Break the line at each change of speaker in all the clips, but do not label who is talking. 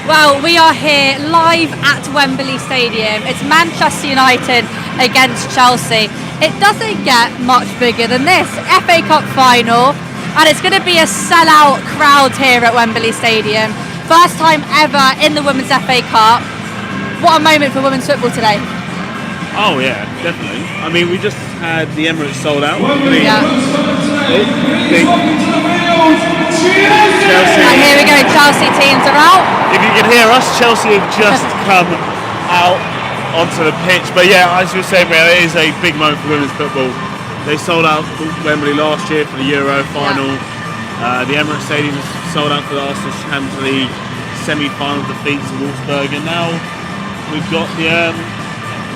Well, we are here live at Wembley Stadium. It's Manchester United against Chelsea. It doesn't get much bigger than this. FA Cup final, and it's going to be a sellout crowd here at Wembley Stadium. First time ever in the Women's FA Cup. What a moment for women's football today.
Oh yeah, definitely. I mean, we just had the Emirates sold out.
Yeah.
Chelsea.
And here we go, Chelsea teams are out.
If you can hear us, Chelsea have just come out onto the pitch. But yeah, as you were saying, it is a big moment for women's football. They sold out Wembley last year for the Euro final. Yeah. The Emirates Stadium was sold out for the Arsenal Champions League semi-final defeat to Rosenberg, and now we've got the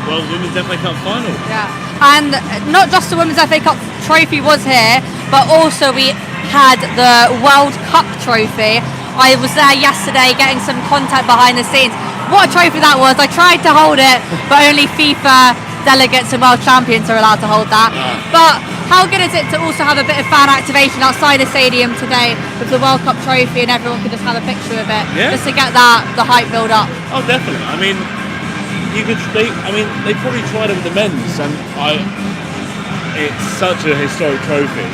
Women's FA Cup final.
Yeah, and not just the Women's FA Cup trophy was here, but also we had the World Cup trophy. I was there yesterday getting some content behind the scenes. What a trophy that was. I tried to hold it, but only FIFA delegates and world champions are allowed to hold that. But how good is it to also have a bit of fan activation outside the stadium today with the World Cup trophy, and everyone can just have a picture of it, just to get the hype build up?
Oh, definitely. I mean, they probably tried it with the men's, and it's such a historic trophy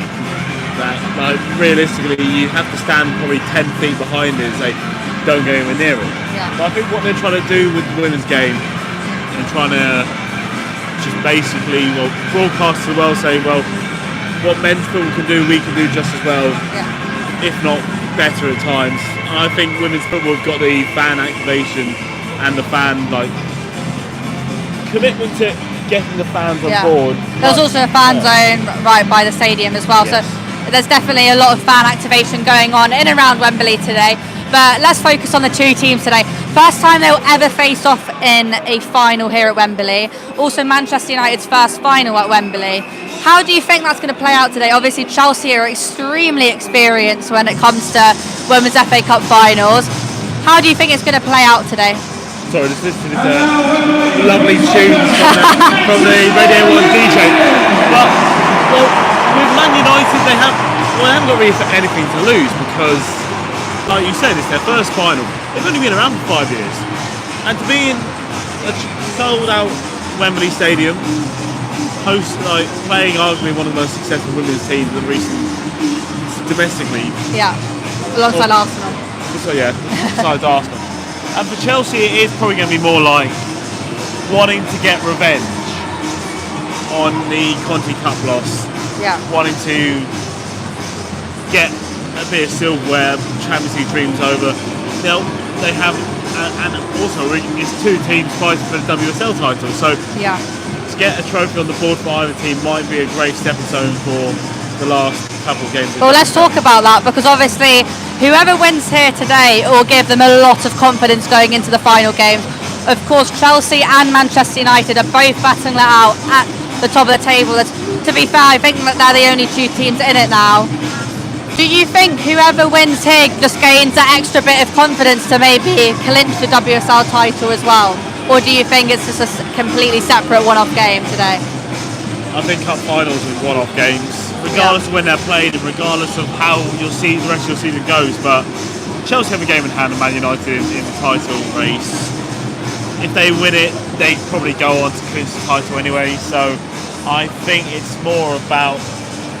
that, like, realistically, you have to stand probably 10 feet behind it and say, don't go anywhere near it.
Yeah.
But I think what they're trying to do with the women's game, and trying to just basically broadcast to the world, say, well, what men's football can do, we can do just as well, if not better at times. And I think women's football have got the fan activation and the fan commitment to getting the fans on board.
There's also a fan zone right by the stadium as well, so there's definitely a lot of fan activation going on in and around Wembley today. But let's focus on the two teams today. First time they'll ever face off in a final here at Wembley. Also Manchester United's first final at Wembley. How do you think that's going to play out today? Obviously Chelsea are extremely experienced when it comes to Women's FA Cup finals. How do you think it's going to play out today?
Sorry, just listening to the lovely tunes from the Radio 1 DJ. But, with Man United, they haven't got really anything to lose, because, like you said, it's their first final. They've only been around for 5 years. And to be in a sold-out Wembley Stadium, playing arguably one of the most successful women's teams in recent domestically.
Yeah, alongside Arsenal.
So besides Arsenal. And for Chelsea, it is probably going to be more like wanting to get revenge on the Conti Cup loss.
Yeah.
Wanting to get a bit of silverware, Champions League dreams over. They have, and also it's two teams fighting for the WSL title. So to get a trophy on the board for either team might be a great stepping stone for the last couple of games.
Well, let's talk about that, because obviously whoever wins here today will give them a lot of confidence going into the final game. Of course, Chelsea and Manchester United are both battling it out at the top of the table. To be fair, I think that they're the only two teams in it now. Do you think whoever wins here just gains that extra bit of confidence to maybe clinch the WSL title as well? Or do you think it's just a completely separate one-off game today?
I think cup finals are one-off games, regardless of when they're played and regardless of how the rest of your season goes. But Chelsea have a game in hand of Man United in the title race. If they win it, they probably go on to clinch the title anyway. So I think it's more about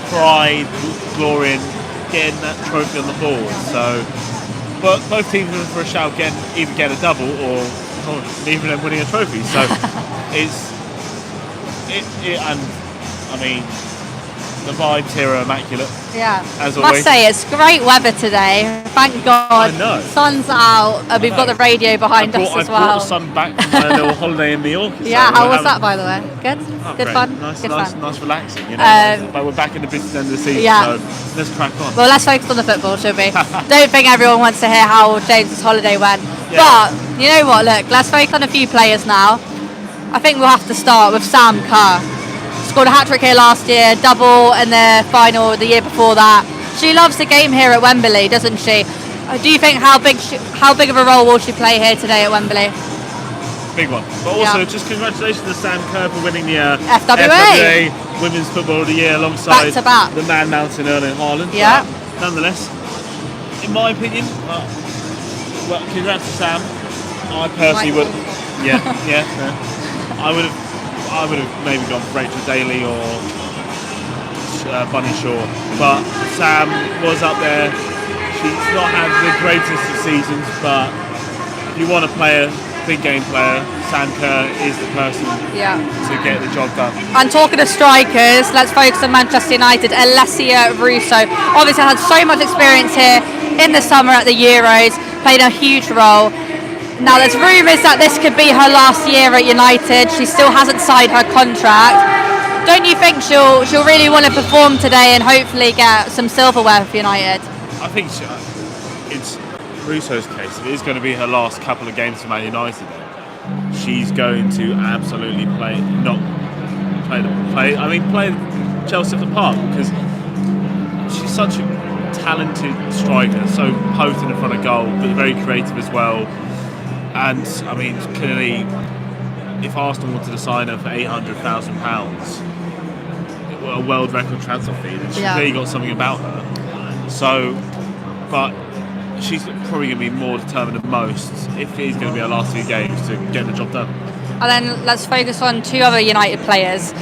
pride, glory, and getting that trophy on the board. So, but both teams are for a shout, either get a double or even them winning a trophy. So I mean, the vibes here are immaculate.
Yeah,
as always.
Must say it's great weather today. Thank God.
I know.
Sun's out, and we've got the radio behind us as well.
I brought the sun back from my little holiday in Mallorca.
Yeah, how was that, by the way? Good? Good fun?
Nice,
Good
nice,
fun.
nice, relaxing, you know. But we're back in the business end of the season, so let's crack on.
Well, let's focus on the football, shall we? Don't think everyone wants to hear how James's holiday went.
Yeah.
But, you know what, look, let's focus on a few players now. I think we'll have to start with Sam Kerr. Scored a hat-trick here last year, double in the final the year before that. She loves the game here at Wembley, doesn't she? Do you think how big of a role will she play here today at Wembley?
Big one. But also, just congratulations to Sam Kerr for winning the
FWA
Women's Football of the Year alongside
back.
the Man Mountain Erling Haaland.
Yeah.
But nonetheless, in my opinion, well, congrats to Sam. I personally would. Yeah. No. I would have maybe gone for Rachel Daly or Bunny Shaw, but Sam was up there. She's not had the greatest of seasons, but if you want a player, big game player, Sam Kerr is the person to get the job done.
And talking of strikers, let's focus on Manchester United. Alessia Russo obviously had so much experience here in the summer at the Euros, played a huge role. Now there's rumours that this could be her last year at United. She still hasn't signed her contract. Don't you think she'll really want to perform today and hopefully get some silverware for United?
I think it's Russo's case. It is going to be her last couple of games for Man United. She's going to absolutely play Chelsea at the park, because she's such a talented striker, so potent in front of goal, but very creative as well. And I mean, clearly, if Arsenal wanted to sign her for £800,000, a world record transfer fee, then she's clearly got something about her. So, but she's probably going to be more determined than most if it is going to be her last 2 games to get the job done.
And then let's focus on 2 other United players.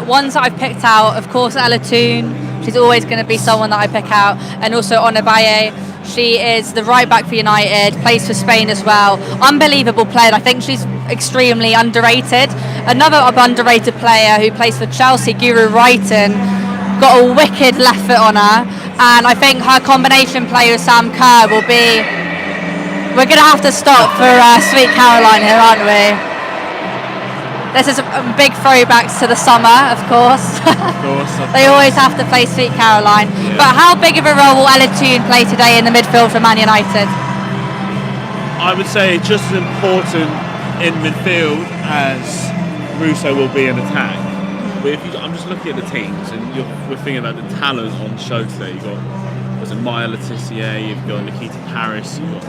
Ones that I've picked out, of course, Ella Toone. She's always going to be someone that I pick out. And also Onabaye. She is the right back for United, plays for Spain as well. Unbelievable player. I think she's extremely underrated. Another underrated player who plays for Chelsea, Guru Wrighton, got a wicked left foot on her. And I think her combination play with Sam Kerr will be... We're going to have to stop for Sweet Caroline here, aren't we? This is a big throwbacks to the summer, of course. They always have to play Sweet Caroline. Yeah. But how big of a role will Ella Toone play today in the midfield for Man United?
I would say just as important in midfield as Russo will be in attack. But I'm just looking at the teams, and we're thinking about the talent on show today. You've got Maya Letizia, you've got Nikita Paris, you've got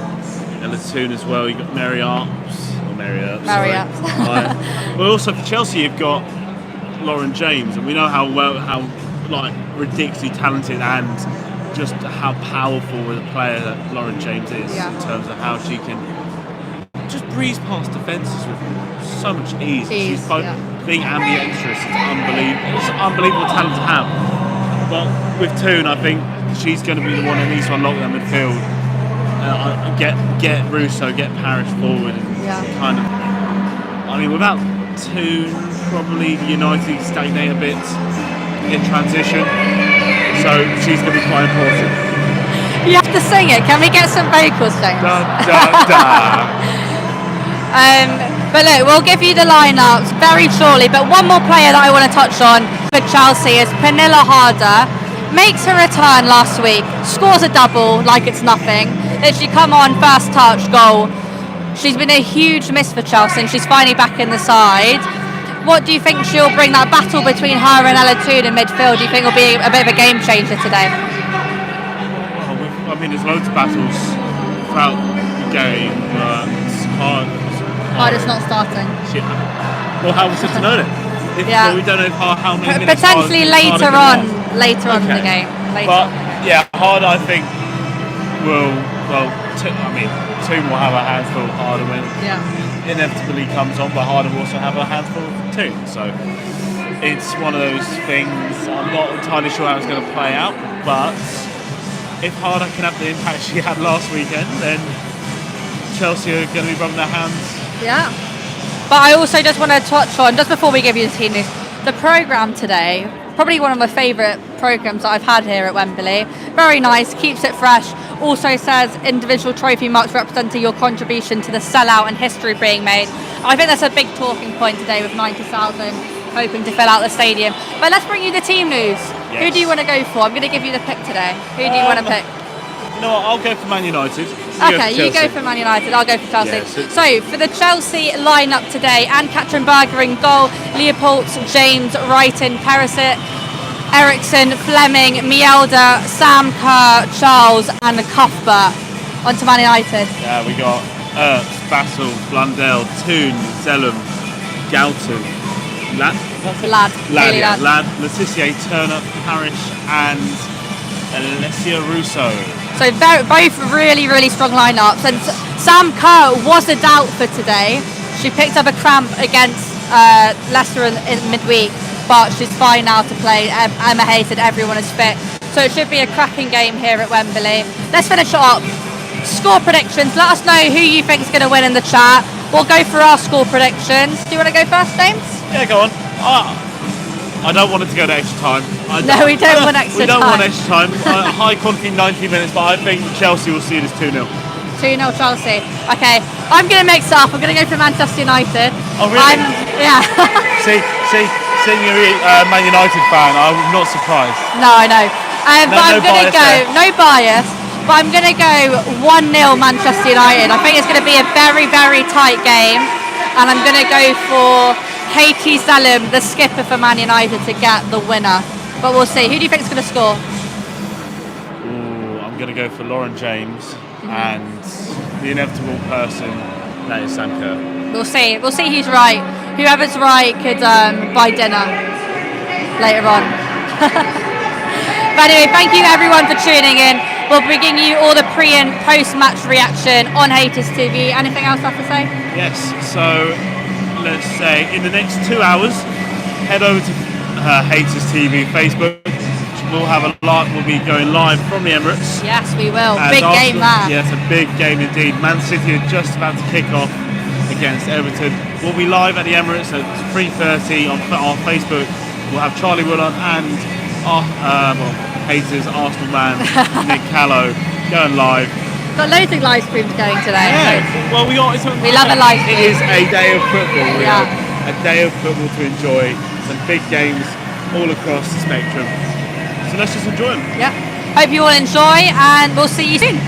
Ella Toone as well, you've got Mary Arps. But also for Chelsea, you've got Lauren James, and we know how ridiculously talented and just how powerful a player that Lauren James is in terms of how she can just breeze past defences with so much ease. She's both being ambidextrous. It's unbelievable talent to have. But with Toone, I think she's going to be the one that needs to unlock that midfield. Get Russo, get Paris forward, and kind of. I mean, without Toone, probably United stagnate a bit in transition. So she's going to be quite important.
You have to sing it. Can we get some vocals, James?
Da, da, da.
But look, we'll give you the lineups very shortly. But one more player that I want to touch on for Chelsea is Pernilla Harder. Makes her return last week, scores a double like it's nothing. Then she come on, first touch, goal. She's been a huge miss for Chelsea, and she's finally back in the side. What do you think she'll bring, that battle between her and Ella Toone in midfield? Do you think will be a bit of a game changer today?
I mean, there's loads of battles throughout the game, but it's hard.
Hardest not starting.
Well, how are we supposed to know that? Well, we don't know how many minutes.
Potentially later on in the game.
Harder, I think, will. Toone will have a handful. Harder when inevitably comes on, but Harder will also have a handful of Toone. So it's one of those things. I'm not entirely sure how it's going to play out, but if Harder can have the impact she had last weekend, then Chelsea are going to be rubbing their hands.
Yeah. But I also just want to touch on, just before we give you the team news, the programme today, probably one of my favourite programmes that I've had here at Wembley. Very nice, keeps it fresh. Also says individual trophy marks representing your contribution to the sellout and history being made. I think that's a big talking point today with 90,000 hoping to fill out the stadium. But let's bring you the team news. Yes. Who do you want to go for? I'm going to give you the pick today. Who do you want to pick?
You know what, I'll go for Man United.
You go for Man United, I'll go for Chelsea. Yeah, so for the Chelsea lineup today, Anne Katzenberger in goal, Leopold, James, Wrighton, Perisic, Eriksson, Fleming, Mielda, Sam Kerr, Charles and Cuthbert. On to Man United.
Yeah, we got Ertz, Bassel, Blundell, Toone, Zellum, Galton, Ladd, Letizia, Turner, Parish and Alessia Russo.
So both really, really strong lineups. And Sam Kerr was a doubt for today. She picked up a cramp against Leicester in midweek, but she's fine now to play. Emma Hayes, everyone is fit. So it should be a cracking game here at Wembley. Let's finish it up. Score predictions. Let us know who you think is going to win in the chat. We'll go for our score predictions. Do you want to go first, James?
Yeah, go on. I don't want it to go to extra time.
No, we don't want extra time.
We don't want extra time. High quality 90 minutes, but I think Chelsea will see this 2-0.
2-0 Chelsea. Okay, I'm going to mix it up. I'm going to go for Manchester United.
Oh, really?
Yeah.
Seeing you're a Man United fan, I'm not surprised.
No, I know. But I'm going to go, no bias, but I'm going to go 1-0 Manchester United. I think it's going to be a very, very tight game, and I'm going to go for HaytersTV, the skipper for Man United, to get the winner. But we'll see. Who do you think is going to score?
Ooh, I'm going to go for Lauren James and the inevitable person, that is Sam Kerr.
We'll see. We'll see who's right. Whoever's right could buy dinner later on. But anyway, thank you everyone for tuning in. We'll be giving you all the pre and post match reaction on HaytersTV. Anything else I have to say?
Yes, so let's say in the next 2 hours, head over to HaytersTV Facebook. We'll have we'll be going live from the Emirates.
Yes, we will.
And
big game there.
Yes, a big game indeed. Man City are just about to kick off against Everton. We'll be live at the Emirates at 3:30 on our Facebook. We'll have Charlie Willon and Hayters Arsenal man Nick Callow going live.
Got loads of live streams going today.
Yeah. Well, we love a
live stream.
It is a day of football.
Yeah.
A day of football to enjoy. Some big games all across the spectrum. So let's just enjoy them.
Yeah. Hope you all enjoy, and we'll see you soon.